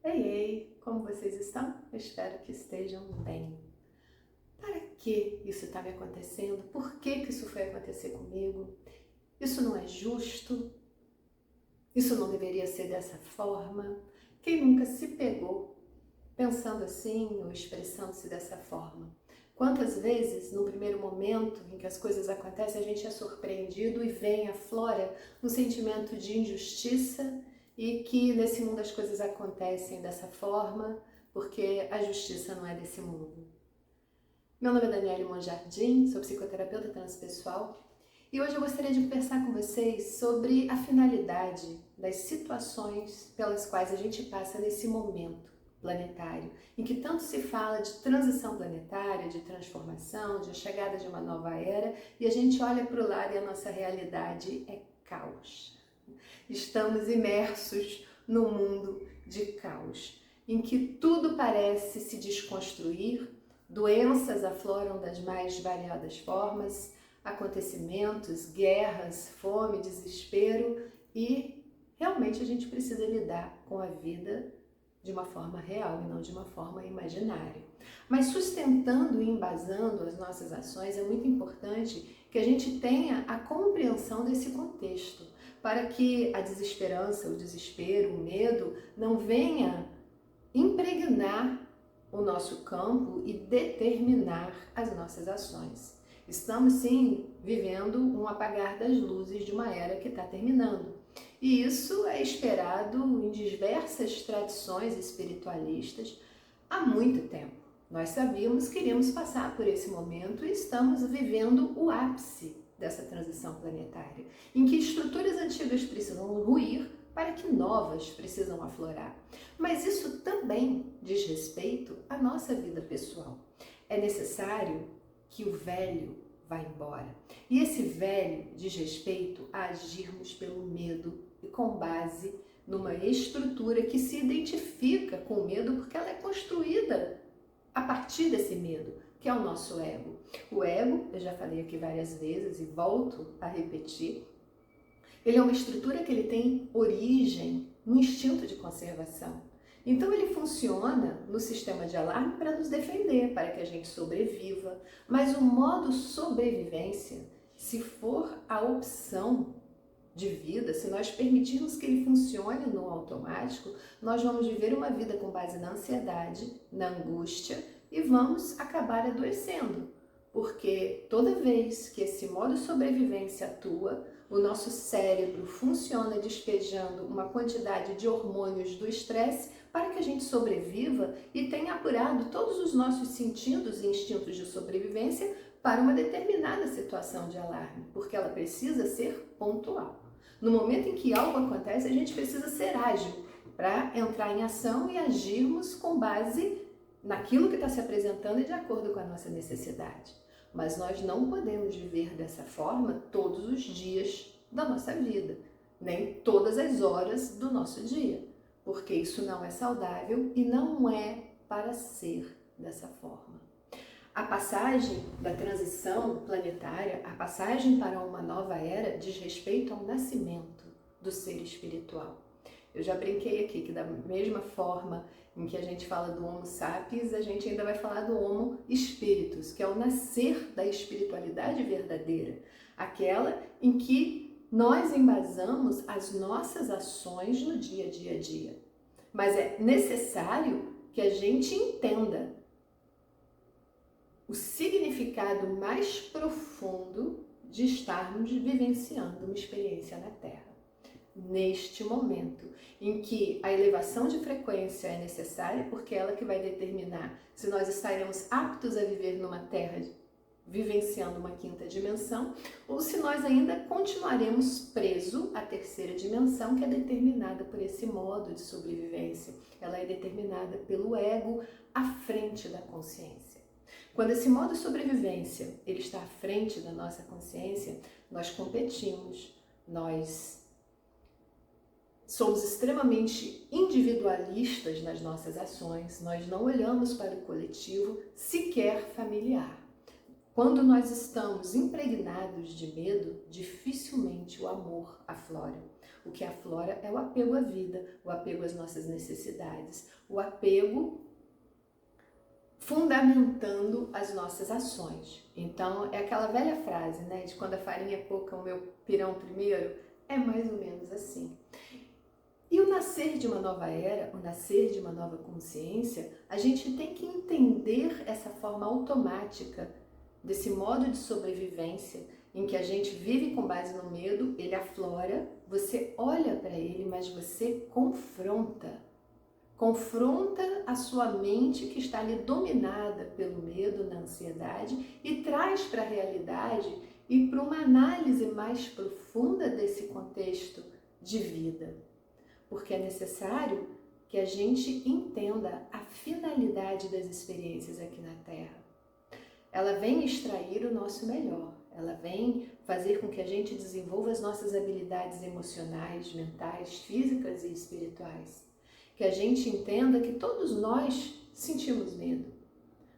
Ei, ei, como vocês estão? Eu espero que estejam bem. Para que isso está me acontecendo? Por que isso foi acontecer comigo? Isso não é justo? Isso não deveria ser dessa forma? Quem nunca se pegou pensando assim ou expressando-se dessa forma? Quantas vezes, no primeiro momento em que as coisas acontecem, a gente é surpreendido e vem, aflora um sentimento de injustiça e que nesse mundo as coisas acontecem dessa forma porque a justiça não é desse mundo. Meu nome é Daniele Monjardim, sou psicoterapeuta transpessoal e hoje eu gostaria de conversar com vocês sobre a finalidade das situações pelas quais a gente passa nesse momento planetário, em que tanto se fala de transição planetária, de transformação, de chegada de uma nova era, e a gente olha para o lado e a nossa realidade é caos. Estamos imersos num mundo de caos, em que tudo parece se desconstruir, doenças afloram das mais variadas formas, acontecimentos, guerras, fome, desespero, e realmente a gente precisa lidar com a vida de uma forma real e não de uma forma imaginária. Mas sustentando e embasando as nossas ações, é muito importante que a gente tenha a compreensão desse contexto, para que a desesperança, o desespero, o medo não venha impregnar o nosso campo e determinar as nossas ações. Estamos sim vivendo um apagar das luzes de uma era que está terminando. E isso é esperado em diversas tradições espiritualistas há muito tempo. Nós sabíamos que iríamos passar por esse momento e estamos vivendo o ápice dessa transição planetária, em que estruturas antigas precisam ruir para que novas precisam aflorar. Mas isso também diz respeito à nossa vida pessoal. É necessário que o velho vá embora. E esse velho diz respeito a agirmos pelo medo e com base numa estrutura que se identifica com o medo porque ela é construída a partir desse medo, que é o nosso ego. O ego, eu já falei aqui várias vezes e volto a repetir, ele é uma estrutura que ele tem origem no instinto de conservação. Então ele funciona no sistema de alarme para nos defender, para que a gente sobreviva. Mas o modo sobrevivência, se for a opção de vida, se nós permitirmos que ele funcione no automático, nós vamos viver uma vida com base na ansiedade, na angústia e vamos acabar adoecendo. Porque toda vez que esse modo sobrevivência atua, o nosso cérebro funciona despejando uma quantidade de hormônios do estresse para que a gente sobreviva e tenha apurado todos os nossos sentidos e instintos de sobrevivência para uma determinada situação de alarme, porque ela precisa ser pontual. No momento em que algo acontece, a gente precisa ser ágil para entrar em ação e agirmos com base naquilo que está se apresentando e de acordo com a nossa necessidade. Mas nós não podemos viver dessa forma todos os dias da nossa vida, nem todas as horas do nosso dia, porque isso não é saudável e não é para ser dessa forma. A passagem da transição planetária, a passagem para uma nova era, diz respeito ao nascimento do ser espiritual. Eu já brinquei aqui que da mesma forma em que a gente fala do Homo sapiens, a gente ainda vai falar do Homo spiritus, que é o nascer da espiritualidade verdadeira, aquela em que nós embasamos as nossas ações no dia a dia. Mas é necessário que a gente entenda o significado mais profundo de estarmos vivenciando uma experiência na Terra. Neste momento em que a elevação de frequência é necessária, porque é ela que vai determinar se nós estaremos aptos a viver numa Terra vivenciando uma quinta dimensão, ou se nós ainda continuaremos presos à terceira dimensão, que é determinada por esse modo de sobrevivência. Ela é determinada pelo ego à frente da consciência. Quando esse modo de sobrevivência ele está à frente da nossa consciência, nós competimos, nós somos extremamente individualistas nas nossas ações, nós não olhamos para o coletivo, sequer familiar. Quando nós estamos impregnados de medo, dificilmente o amor aflora. O que aflora é o apego à vida, o apego às nossas necessidades, o apego fundamentando as nossas ações. Então, é aquela velha frase, né, de quando a farinha é pouca, o meu pirão primeiro, é mais ou menos assim. E o nascer de uma nova era, o nascer de uma nova consciência, a gente tem que entender essa forma automática desse modo de sobrevivência em que a gente vive com base no medo, ele aflora, você olha para ele, mas você confronta a sua mente que está ali dominada pelo medo, na ansiedade e traz para a realidade e para uma análise mais profunda desse contexto de vida. Porque é necessário que a gente entenda a finalidade das experiências aqui na Terra. Ela vem extrair o nosso melhor, ela vem fazer com que a gente desenvolva as nossas habilidades emocionais, mentais, físicas e espirituais. Que a gente entenda que todos nós sentimos medo,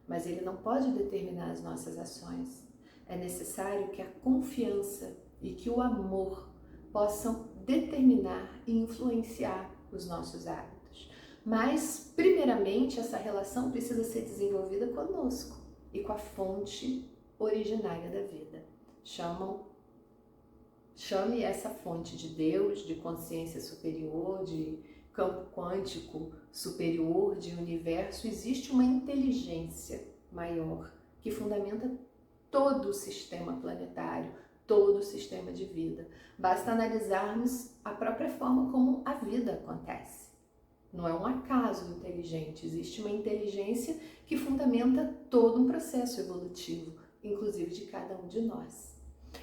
mas ele não pode determinar as nossas ações. É necessário que a confiança e que o amor possam determinar e influenciar os nossos hábitos. Mas, primeiramente, essa relação precisa ser desenvolvida conosco e com a fonte originária da vida. Chame essa fonte de Deus, de consciência superior, de campo quântico superior, de universo. Existe uma inteligência maior que fundamenta todo o sistema planetário, todo o sistema de vida. Basta analisarmos a própria forma como a vida acontece. Não é um acaso inteligente, existe uma inteligência que fundamenta todo um processo evolutivo, inclusive de cada um de nós.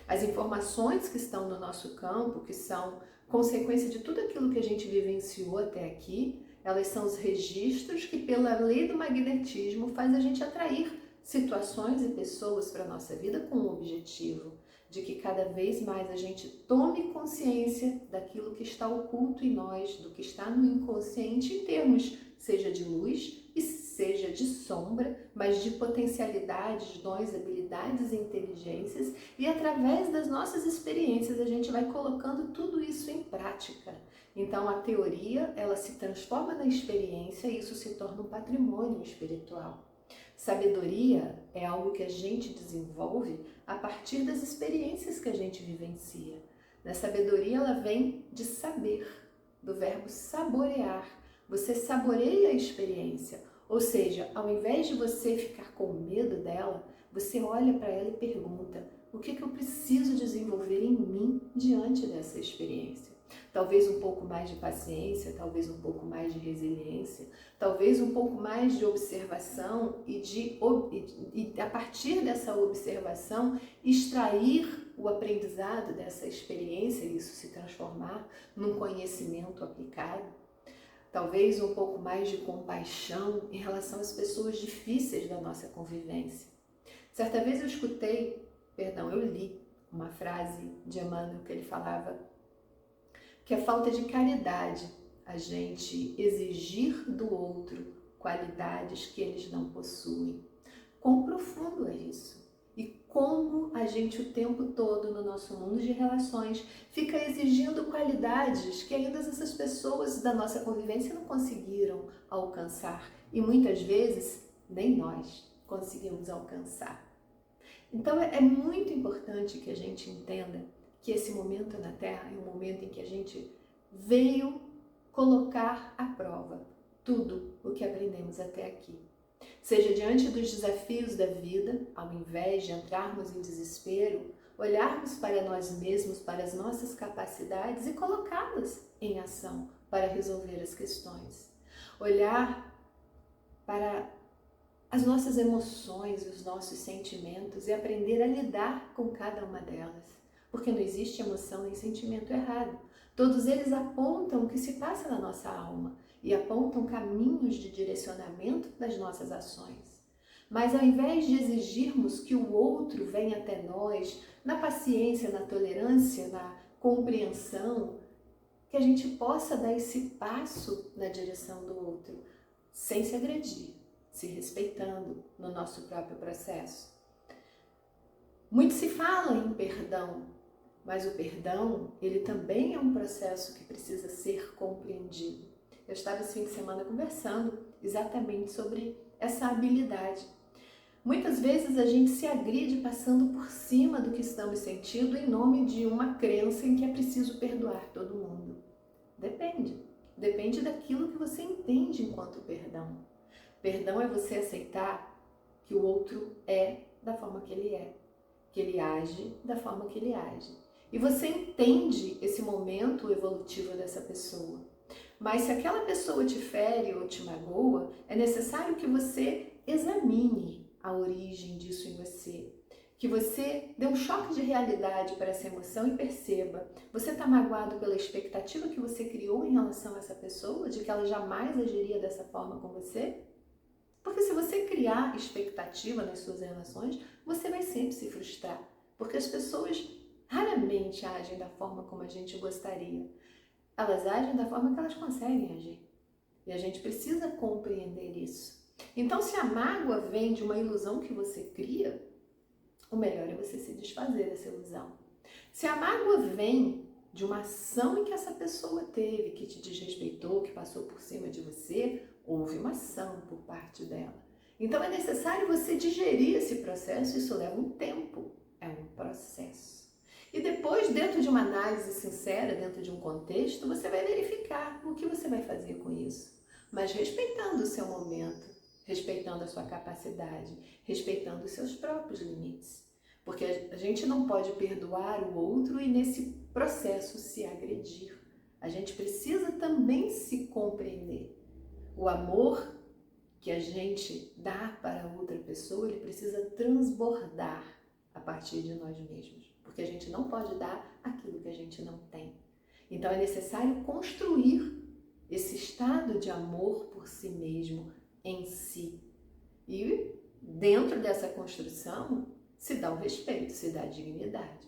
As informações que estão no nosso campo, que são consequência de tudo aquilo que a gente vivenciou até aqui, elas são os registros que, pela lei do magnetismo, faz a gente atrair situações e pessoas para a nossa vida com o objetivo de que cada vez mais a gente tome consciência daquilo que está oculto em nós, do que está no inconsciente em termos, seja de luz e seja de sombra, mas de potencialidades, dons, habilidades e inteligências, e através das nossas experiências a gente vai colocando tudo isso em prática. Então a teoria, ela se transforma na experiência e isso se torna um patrimônio espiritual. Sabedoria é algo que a gente desenvolve a partir das experiências que a gente vivencia. A sabedoria, ela vem de saber, do verbo saborear. Você saboreia a experiência, ou seja, ao invés de você ficar com medo dela, você olha para ela e pergunta: o que eu preciso desenvolver em mim diante dessa experiência? Talvez um pouco mais de paciência, talvez um pouco mais de resiliência, talvez um pouco mais de observação e a partir dessa observação extrair o aprendizado dessa experiência e isso se transformar num conhecimento aplicado. Talvez um pouco mais de compaixão em relação às pessoas difíceis da nossa convivência. Certa vez eu li uma frase de Emmanuel que ele falava que é falta de caridade a gente exigir do outro qualidades que eles não possuem. Quão profundo é isso? E como a gente o tempo todo no nosso mundo de relações fica exigindo qualidades que ainda essas pessoas da nossa convivência não conseguiram alcançar e muitas vezes nem nós conseguimos alcançar. Então é muito importante que a gente entenda que esse momento na Terra é um momento em que a gente veio colocar à prova tudo o que aprendemos até aqui. Seja diante dos desafios da vida, ao invés de entrarmos em desespero, olharmos para nós mesmos, para as nossas capacidades e colocá-las em ação para resolver as questões. Olhar para as nossas emoções, os nossos sentimentos e aprender a lidar com cada uma delas. Porque não existe emoção nem sentimento errado. Todos eles apontam o que se passa na nossa alma e apontam caminhos de direcionamento das nossas ações. Mas ao invés de exigirmos que o outro venha até nós, na paciência, na tolerância, na compreensão, que a gente possa dar esse passo na direção do outro, sem se agredir, se respeitando no nosso próprio processo. Muito se fala em perdão, Mas o perdão, ele também é um processo que precisa ser compreendido. Eu estava esse fim de semana conversando exatamente sobre essa habilidade. Muitas vezes a gente se agride passando por cima do que estamos sentindo em nome de uma crença em que é preciso perdoar todo mundo. Depende. Depende daquilo que você entende enquanto perdão. Perdão é você aceitar que o outro é da forma que ele age da forma que ele age. E você entende esse momento evolutivo dessa pessoa. Mas se aquela pessoa te fere ou te magoa, é necessário que você examine a origem disso em você. Que você dê um choque de realidade para essa emoção e perceba, você está magoado pela expectativa que você criou em relação a essa pessoa, de que ela jamais agiria dessa forma com você? Porque se você criar expectativa nas suas relações, você vai sempre se frustrar. Porque as pessoas raramente agem da forma como a gente gostaria. Elas agem da forma que elas conseguem agir. E a gente precisa compreender isso. Então, se a mágoa vem de uma ilusão que você cria, o melhor é você se desfazer dessa ilusão. Se a mágoa vem de uma ação em que essa pessoa teve, que te desrespeitou, que passou por cima de você, houve uma ação por parte dela. Então é necessário você digerir esse processo, isso leva um tempo, é um processo. E depois, dentro de uma análise sincera, dentro de um contexto, você vai verificar o que você vai fazer com isso. Mas respeitando o seu momento, respeitando a sua capacidade, respeitando os seus próprios limites. Porque a gente não pode perdoar o outro e nesse processo se agredir. A gente precisa também se compreender. O amor que a gente dá para outra pessoa, ele precisa transbordar a partir de nós mesmos. Porque a gente não pode dar aquilo que a gente não tem. Então é necessário construir esse estado de amor por si mesmo em si. E dentro dessa construção se dá o respeito, se dá a dignidade,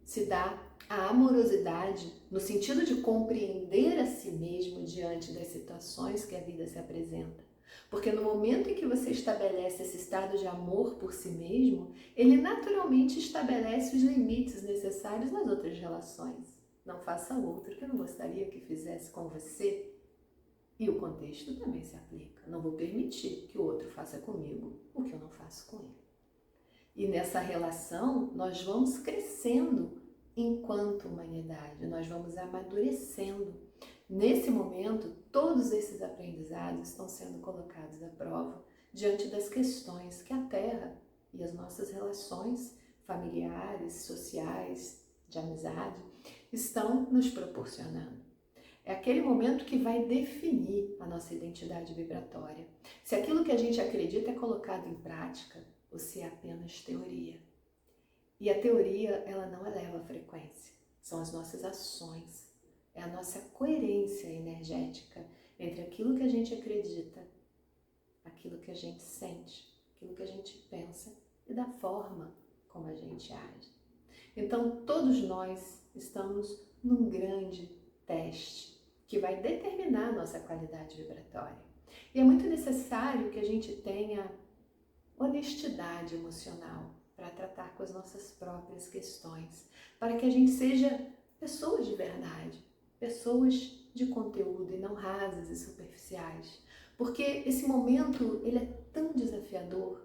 se dá a amorosidade no sentido de compreender a si mesmo diante das situações que a vida se apresenta. Porque no momento em que você estabelece esse estado de amor por si mesmo, ele naturalmente estabelece os limites necessários nas outras relações. Não faça outro que eu não gostaria que fizesse com você. E o contexto também se aplica. Não vou permitir que o outro faça comigo o que eu não faço com ele. E nessa relação, nós vamos crescendo enquanto humanidade, nós vamos amadurecendo. Nesse momento, todos esses aprendizados estão sendo colocados à prova diante das questões que a Terra e as nossas relações familiares, sociais, de amizade, estão nos proporcionando. É aquele momento que vai definir a nossa identidade vibratória. Se aquilo que a gente acredita é colocado em prática ou se é apenas teoria. E a teoria, ela não eleva a frequência. São as nossas ações. É a nossa coerência energética entre aquilo que a gente acredita, aquilo que a gente sente, aquilo que a gente pensa e da forma como a gente age. Então, todos nós estamos num grande teste que vai determinar a nossa qualidade vibratória. E é muito necessário que a gente tenha honestidade emocional para tratar com as nossas próprias questões, para que a gente seja pessoas de verdade, pessoas de conteúdo e não rasas e superficiais. Porque esse momento, ele é tão desafiador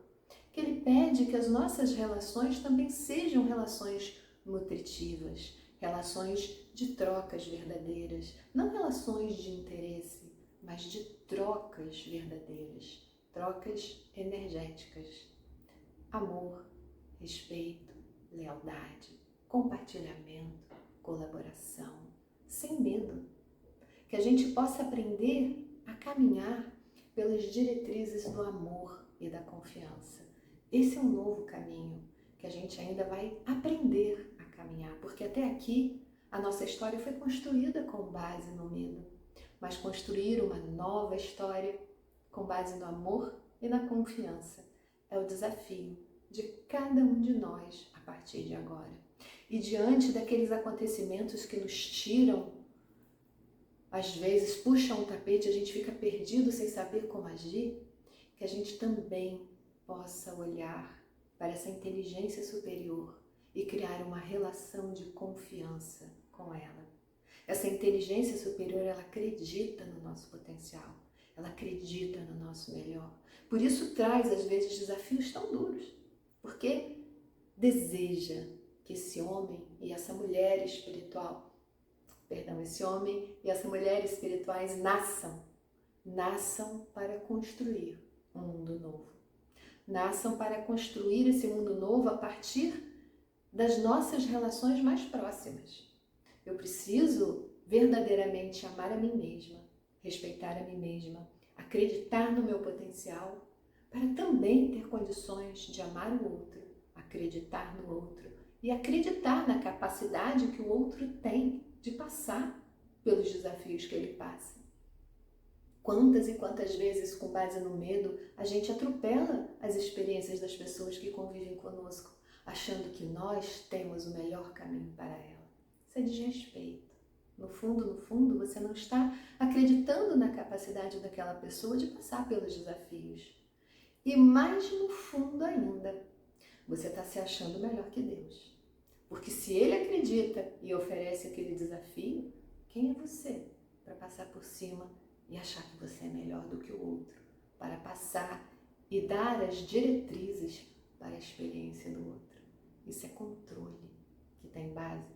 que ele pede que as nossas relações também sejam relações nutritivas, relações de trocas verdadeiras, não relações de interesse, mas de trocas verdadeiras, trocas energéticas. Amor, respeito, lealdade, compartilhamento, colaboração, sem medo. Que a gente possa aprender a caminhar pelas diretrizes do amor e da confiança. Esse é um novo caminho que a gente ainda vai aprender a caminhar, porque até aqui a nossa história foi construída com base no medo, mas construir uma nova história com base no amor e na confiança é o desafio de cada um de nós a partir de agora. E diante daqueles acontecimentos que nos tiram, às vezes puxam o tapete, a gente fica perdido sem saber como agir, que a gente também possa olhar para essa inteligência superior e criar uma relação de confiança com ela. Essa inteligência superior, ela acredita no nosso potencial, ela acredita no nosso melhor. Por isso traz, às vezes, desafios tão duros, porque deseja que esse homem e essa mulher espiritual, esse homem e essa mulher espirituais nasçam para construir um mundo novo. Nasçam para construir esse mundo novo a partir das nossas relações mais próximas. Eu preciso verdadeiramente amar a mim mesma, respeitar a mim mesma, acreditar no meu potencial, para também ter condições de amar o outro, acreditar no outro e acreditar na capacidade que o outro tem de passar pelos desafios que ele passa. Quantas e quantas vezes, com base no medo, a gente atropela as experiências das pessoas que convivem conosco, achando que nós temos o melhor caminho para ela. Isso é desrespeito. No fundo, você não está acreditando na capacidade daquela pessoa de passar pelos desafios. E mais no fundo ainda, você está se achando melhor que Deus. Porque se Ele acredita e oferece aquele desafio, quem é você para passar por cima e achar que você é melhor do que o outro, para passar e dar as diretrizes para a experiência do outro? Isso é controle, que tem base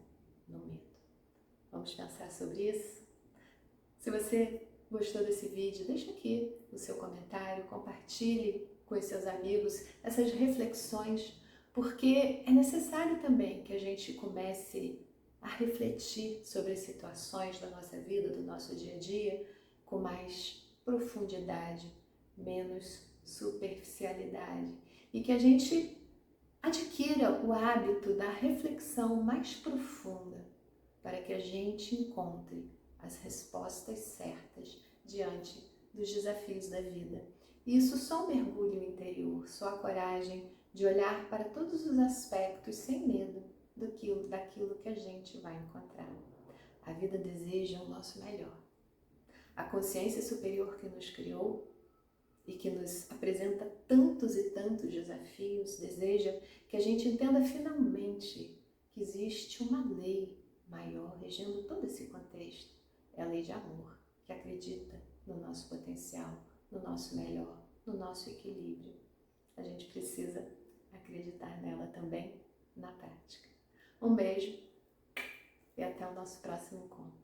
no medo. Vamos pensar sobre isso? Se você gostou desse vídeo, deixa aqui o seu comentário, compartilhe com os seus amigos essas reflexões, porque é necessário também que a gente comece a refletir sobre as situações da nossa vida, do nosso dia a dia, com mais profundidade, menos superficialidade, e que a gente adquira o hábito da reflexão mais profunda, para que a gente encontre as respostas certas diante dos desafios da vida. E isso só um mergulho interior, só a coragem de olhar para todos os aspectos sem medo daquilo que a gente vai encontrar. A vida deseja o nosso melhor. A consciência superior que nos criou e que nos apresenta tantos e tantos desafios, deseja que a gente entenda finalmente que existe uma lei maior regendo todo esse contexto. É a lei de amor, que acredita no nosso potencial, no nosso melhor, no nosso equilíbrio. A gente precisa acreditar nela também na prática. Um beijo e até o nosso próximo encontro.